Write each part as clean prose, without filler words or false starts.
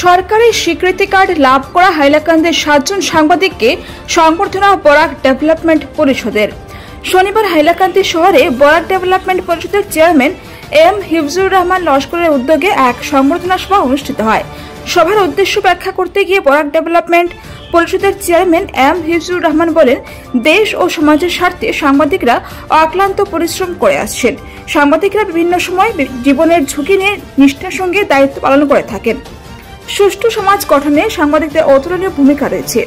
সরকারি স্বীকৃতি কার্ড লাভ করা হাইলাকান্দির 7 জন সাংবাদিককে সংবর্ধনা বরাক ডেভেলপমেন্ট পরিষদের। শনিবার হাইলাকান্দি শহরে বরাক ডেভেলপমেন্ট পরিষদের চেয়ারম্যান এম হিফজুর রহমান লস্করের উদ্যোগে এক সংবর্ধনা সভা অনুষ্ঠিত হয়। সভার উদ্দেশ্য ব্যাখ্যা করতে গিয়ে বরাক ডেভেলপমেন্ট পরিষদের চেয়ারম্যান এম হিফজুর রহমান বলেন, দেশ ও সমাজের স্বার্থে সাংবাদিকরা অক্লান্ত পরিশ্রম করে আসছেন। সাংবাদিকরা বিভিন্ন সময় জীবনের ঝুঁকি নিয়ে নিষ্ঠার সঙ্গে দায়িত্ব পালন করে থাকেন। সুষ্ঠু সমাজ গঠনে সাংবাদিকদের অতুলনীয় ভূমিকা রয়েছে।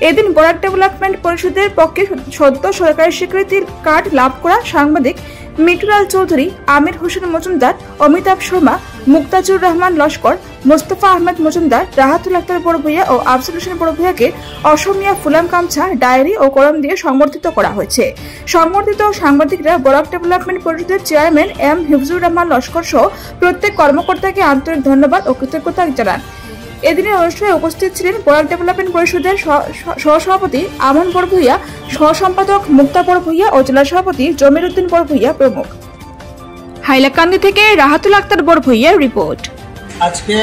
এদিন বরাক ডেভেলপমেন্ট পরিষদের পক্ষে সদ্য সরকারি স্বীকৃতির কার্ড লাভ করা সাংবাদিক মিটুলাল চৌধুরী, আমির হোসেন মজুমদার, অমিতাভ শর্মা, মুক্তাজুর রহমান লস্কর, মোস্তফা আহমেদ মজুমদার, রাহাতুল আক্তার বড় ভূঁইয়া ও আফজল হোসেন বড় ভূঁইয়াকে অসমীয়া ফুলাম গামছা, ডায়েরি ও কলম দিয়ে সংবর্ধিত করা হয়েছে। সংবর্ধিত সাংবাদিকরা বরাক ডেভেলপমেন্ট পরিষদের চেয়ারম্যান এম হিফজুর রহমান লস্কর সহ প্রত্যেক কর্মকর্তাকে আন্তরিক ধন্যবাদ ও কৃতজ্ঞতা জানান। এদিনের অনুষ্ঠানে উপস্থিত ছিলেন বরাক ডেভেলপমেন্ট পরিষদের সহসভাপতি আমন বড় ভূঁইয়া, সহ সম্পাদক মুক্তা বড় ভূঁইয়া ও জেলা সভাপতি জমির উদ্দিন বড় ভূঁইয়া প্রমুখ। হাইলাকান্দি থেকে রাহাতুল আক্তার বড় ভূঁইয়ার রিপোর্ট। আজকে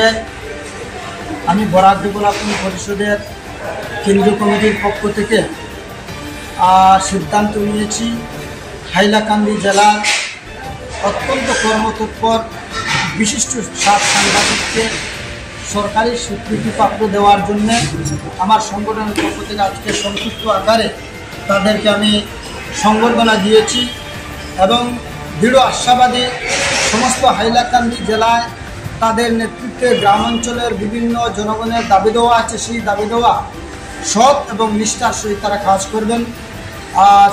আমি বরাক ডেভেলপমেন্ট পরিষদের কেন্দ্রীয় কমিটির পক্ষ থেকে সিদ্ধান্ত নিয়েছি হাইলাকান্দি জেলার অত্যন্ত কর্মতৎপর বিশিষ্ট 7 সাংবাদিককে সরকারি স্বীকৃতিপ্রাপ্ত দেওয়ার জন্য আমার সংগঠনের পক্ষ থেকে আজকে সংক্ষিপ্ত আকারে তাদেরকে আমি সংবর্ধনা দিয়েছি এবং দৃঢ় আশাবাদী সমস্ত হাইলাকান্দি জেলায় তাদের নেতৃত্বে গ্রামাঞ্চলের বিভিন্ন জনগণের দাবি দেওয়া আছে, সেই দাবি দেওয়া সৎ এবং নিষ্ঠার সহিত তারা কাজ করবেন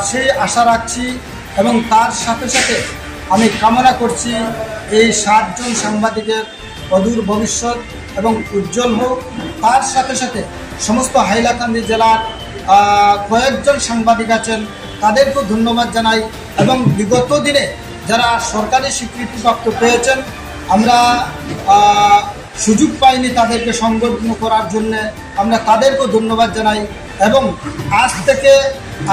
সেই আশা রাখছি। এবং তার সাথে সাথে আমি কামনা করছি এই 7 জন সাংবাদিকের অদূর ভবিষ্যৎ এবং উজ্জ্বল হোক। তার সাথে সাথে সমস্ত হাইলাকান্দি জেলার কয়েকজন সাংবাদিক আছেন, তাদেরকেও ধন্যবাদ জানাই। এবং বিগত দিনে যারা সরকারি স্বীকৃতিপ্রাপ্ত পেয়েছেন, আমরা সুযোগ পাইনি তাদেরকে সংবর্ধনা করার জন্য, আমরা তাদেরকেও ধন্যবাদ জানাই। এবং আজ থেকে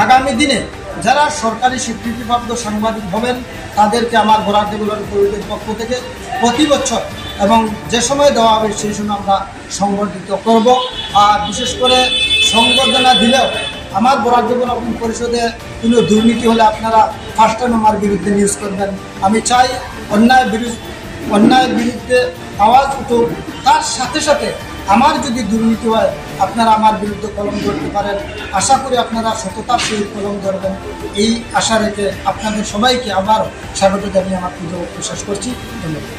আগামী দিনে যারা সরকারি স্বীকৃতিপ্রাপ্ত সাংবাদিক হবেন তাদেরকে আমার বরাক ডেভেলপমেন্ট পরিষদের পক্ষ থেকে প্রতি বছর এবং যে সময় দেওয়া হবে সেই সময় আমরা সংবর্ধিত করব। আর বিশেষ করে সংবর্ধনা দিলেও আমার বরাক ডেভেলপমেন্ট পরিষদে কোনো দুর্নীতি হলে আপনারা ফার্স্ট টাইম আমার বিরুদ্ধে নিউজ করবেন। আমি চাই অন্যায়ের বিরুদ্ধে আওয়াজ উঠুক। তার সাথে সাথে আমার যদি দুর্নীতি হয় আপনারা আমার বিরুদ্ধে কলম ধরতে পারেন। আশা করি আপনারা সততার সহিত কলম ধরবেন, এই আশা রেখে আপনাদের সবাইকে আবার স্বাগত জানিয়ে আমার পুজো শেষ করছি। ধন্যবাদ।